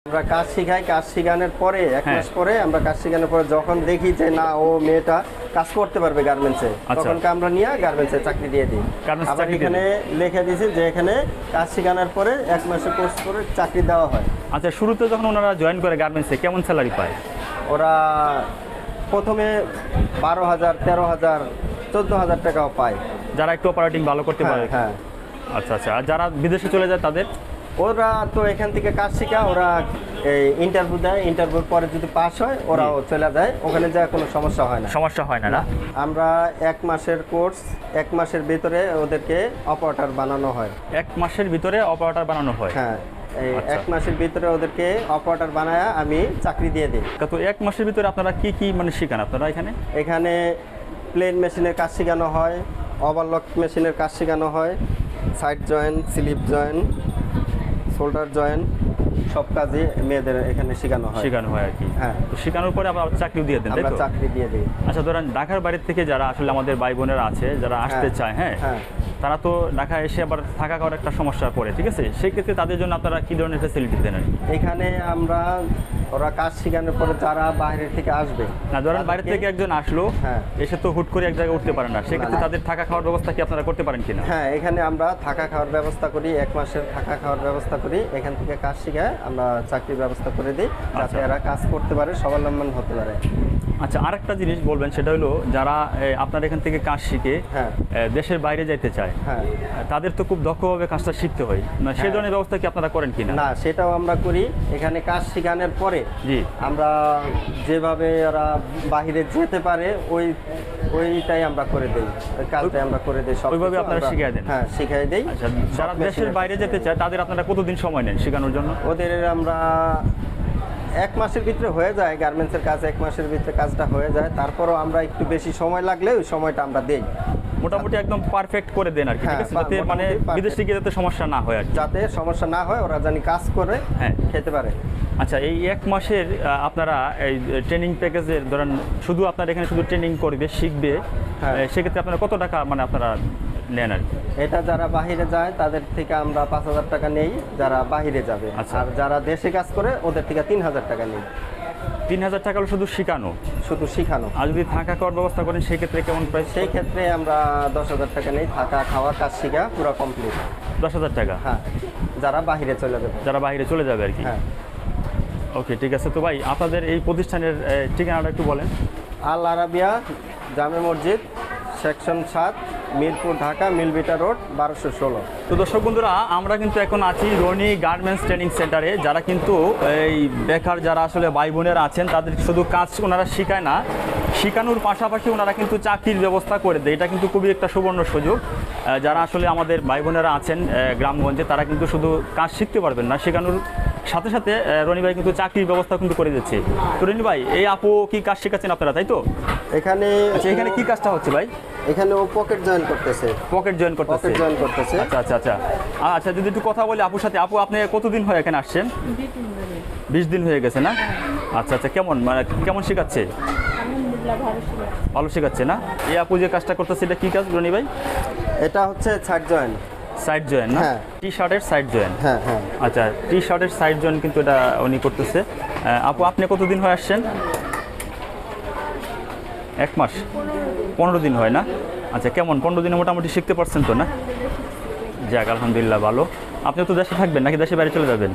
আমরা কাজ শিখাই, কাজ শিখানোর পরে 1 মাস পরে আমরা কাজ শিখানোর পরে যখন দেখি যে না ও মেয়েটা কাজ করতে পারবে গার্মেন্টসে, তখন আমরা নিয়ে গার্মেন্টসে চাকরি দিয়ে দিই। আবার এখানে লিখে দিয়েছি যে এখানে কাজ শিখানোর পরে 1 মাসের কোর্স করে চাকরি দেওয়া হয়। আচ্ছা, শুরুতে যখন ওনারা জয়েন করে গার্মেন্টসে কেমন স্যালারি পায়? ওরা প্রথমে 12,000, 13,000, 14,000 টাকাও পায়, যারা একটু অপারেটিং ভালো করতে পারে। হ্যাঁ। আচ্ছা আচ্ছা, আর যারা বিদেশে চলে যায় তাদের? ওরা তো এখান থেকে কাজ শিখা ওরা এই ইন্টারভিউ দেয়, ইন্টারভিউর পরে যদি পাস হয় ওরাও চলে যায়, ওখানে যা কোনো সমস্যা হয় না। সমস্যা হয় না না? আমরা 1 মাসের কোর্স, 1 মাসের ভিতরে ওদেরকে অপারেটর বানানো হয়। 1 মাসের ভিতরে অপারেটর বানানো হয়? হ্যাঁ, এই 1 মাসের ভিতরে ওদেরকে অপারেটর বানায় আমি চাকরি দিয়ে দিই। তো 1 মাসের ভিতরে আপনারা কি কি মানে শিখান আপনারা এখানে? এখানে প্লেন মেশিনের কাজ শেখানো হয়, ওভারলক মেশিনের কাজ শেখানো হয়, side joint, slip joint, shoulder joint, সব কাজই মেয়েদের এখানে শেখানো হয় আর কি। হ্যাঁ, তো শেখানোর পরে আবার চাকরি দিয়ে দেন, তাই আমরা তো? চাকরি দিয়ে দিই। আচ্ছা, ধরেন ঢাকার বাইরে থেকে যারা আসলে আমাদের ভাই বোনেরা আছে যারা আসতে চায়, হ্যাঁ, তারা তো ঢাকায় এসে আবার থাকা খাওয়ার একটা সমস্যা পড়ে, ঠিক আছে? সেই ক্ষেত্রে তাদের জন্য আপনারা কি ধরনের ফ্যাসিলিটি দেন? এখানে আমরা ওরা কাজ শেখানোর পরে যারা বাইরে থেকে আসবে, না ধরেন বাইরে থেকে একজন আসলো, এসে তো হুট করে এক জায়গায় উঠতে পারে না, সেক্ষেত্রে তাদের থাকা খাওয়ার ব্যবস্থা কি আপনারা করতে পারেন কিনা? হ্যাঁ, এখানে আমরা থাকা খাওয়ার ব্যবস্থা করি, 1 মাসের থাকা খাওয়ার ব্যবস্থা করি। এখান থেকে কাজ শিখায় আমরা চাকরির ব্যবস্থা করে দিই, যাতে এরা কাজ করতে পারে, স্বাবলম্বন হতে পারে। আচ্ছা, আরেকটা জিনিস বলবেন, সেটা হলো যারা আপনার এখান থেকে কাজ শিখে দেশের বাইরে যাইতে চায়, তাদের তো খুব দক্ষভাবে কাজটা শিখতে হয়, সেই ধরনের ব্যবস্থা কি আপনারা করেন কিনা? না, সেটাও আমরা করি। এখানে কাজ শেখানোর পরে আমরা যেভাবে ওরা বাহিরে যেতে পারে ওইটাই আমরা করে দিই, কাজটাই আমরা করে দিই, ওইভাবে আপনারা শিখিয়ে দেন? হ্যাঁ, শিখিয়ে দিই। আচ্ছা, যারা দেশের বাইরে যেতে চায় তাদের আপনারা কতদিন সময় নেন শেখানোর জন্য? ওদের আমরা 1 মাসের ভিতরে হয়ে যায়, গার্মেন্টসের কাজ 1 মাসের ভিতরে কাজটা হয়ে যায়। তারপরও আমরা একটু বেশি সময় লাগলে ওই সময়টা আমরা দেই। মোটামুটি একদম পারফেক্ট করে দেন আর কি, ঠিক আছে? যাতে মানে বিদেশে গিয়ে যাতে সমস্যা না হয় আর কি। যাতে সমস্যা না হয়, ওরা জানি কাজ করে খেতে পারে। আচ্ছা, এই 1 মাসের আপনারা এই ট্রেনিং প্যাকেজের ধরেন শুধু আপনারা এখানে শুধু ট্রেনিং করবে, শিখবে, সেক্ষেত্রে আপনারা কত টাকা মানে আপনারা নেন আর কি? এটা যারা বাহিরে যায় তাদের থেকে আমরা 5,000 টাকা নেই, যারা বাহিরে যাবে। আর যারা দেশে কাজ করে ওদের থেকে 3,000 টাকা নেই। 3,000 টাকা হলো শুধু শেখানো? শুধু শেখানো। আর যদি থাকা খাওয়ার ব্যবস্থা করেন সেই ক্ষেত্রে কেমন প্রাইস? সেই ক্ষেত্রে আমরা 10,000 টাকা নেই, থাকা খাওয়া কাজ শেখা পুরো কমপ্লিট। 10,000 টাকা? হ্যাঁ, যারা বাহিরে চলে যাবে। যারা বাহিরে চলে যাবে আর কি। হ্যাঁ, ওকে, ঠিক আছে। তো ভাই, আপনাদের এই প্রতিষ্ঠানের ঠিকানাটা একটু বলেন। আল আরাবিয়া জামে মসজিদ, সেকশন 7, মিরপুর, ঢাকা, মিলভিটা রোড, 1216। তো দর্শক বন্ধুরা, আমরা কিন্তু এখন আছি রনি গার্মেন্টস ট্রেনিং সেন্টারে। যারা কিন্তু এই বেকার যারা আসলে ভাই বোনেরা আছেন, তাদের শুধু কাজ ওনারা শেখায় না, শেখানোর পাশাপাশি ওনারা কিন্তু চাকরির ব্যবস্থা করে দেয়। এটা কিন্তু খুবই একটা সুবর্ণ সুযোগ। যারা আসলে আমাদের ভাই বোনেরা আছেন গ্রামগঞ্জে, তারা কিন্তু শুধু কাজ শিখতে পারবেন না, শেখানোর সাথে সাথে রনি ভাই কিন্তু চাকরির ব্যবস্থা কিন্তু করে দিচ্ছে। তো রনি ভাই, এই আপু কি কাজ শেখাচ্ছেন আপনারা, তাই তো? এখানে এখানে কি কাজটা হচ্ছে ভাই? এখানে ও পকেট জয়েন করতেছে। পকেট জয়েন করতেছে? আচ্ছা আচ্ছা আচ্ছা আচ্ছা, যদি একটু কথা বলি আপুর সাথে। আপু, আপনি কতদিন হয়ে এখানে আসছেন? 20 দিন হয়ে গেছে না? আচ্ছা আচ্ছা, কেমন মানে কেমন শেখাচ্ছে? ভালো শেখাচ্ছে না? এই আপু যে কাজটা করতেছে এটা কি কাজ রনি ভাই? এটা হচ্ছে সাইড জয়েন। সাইড জয়েন না? টি শার্টের সাইড জয়েন। হ্যাঁ হ্যাঁ। আচ্ছা, টি শার্টের সাইড জয়েন কিন্তু এটা উনি করতেছে। আপু, আপনি কতদিন হয়ে আসছেন? 1 মাস? 15 দিন হয় না? আচ্ছা, কেমন 15 দিনে মোটামুটি শিখতে পারছেন তো না? যাক, আলহামদুলিল্লাহ, ভালো। আপনি তো দেশে থাকবেন নাকি দেশে বাইরে চলে যাবেন?